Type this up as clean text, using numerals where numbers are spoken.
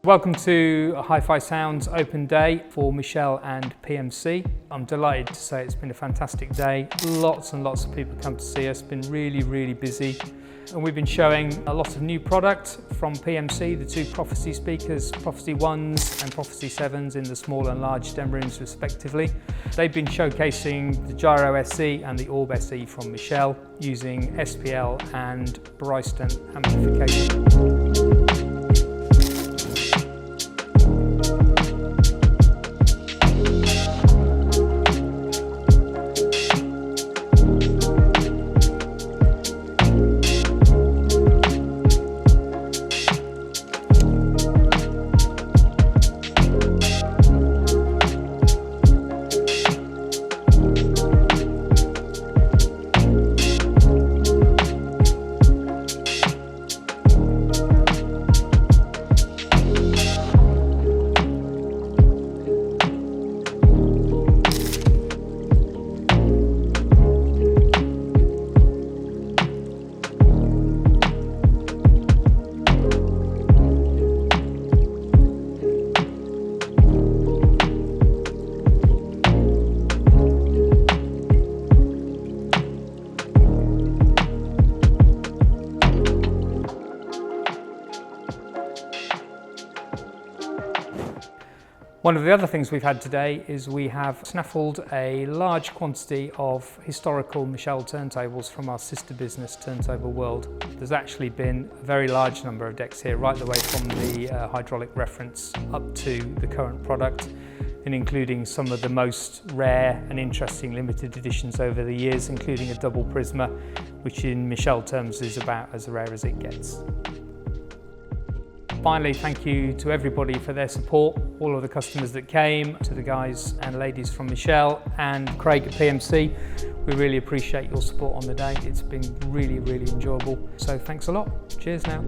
Welcome to HiFiSound's open day for Michell and PMC. I'm delighted to say it's been a fantastic day. Lots and lots of people come to see us. Been really busy. And we've been showing a lot of new product from PMC, the two Prophecy speakers, Prophecy 1s and Prophecy 7s in the small and large demo rooms respectively. They've been showcasing the Gyro SE and the Orbe SE from Michell using SPL and Bryston amplification. One of the other things we've had today is we have snaffled a large quantity of historical Michell turntables from our sister business, Turntable World. There's actually been a very large number of decks here, right the way from the hydraulic reference up to the current product, and including some of the most rare and interesting limited editions over the years, including a Double Prisma, which in Michell terms is about as rare as it gets. Finally, thank you to everybody for their support, all of the customers that came, to the guys and ladies from Michell and Craig at PMC. We really appreciate your support on the day. It's been really enjoyable. So thanks a lot. Cheers now.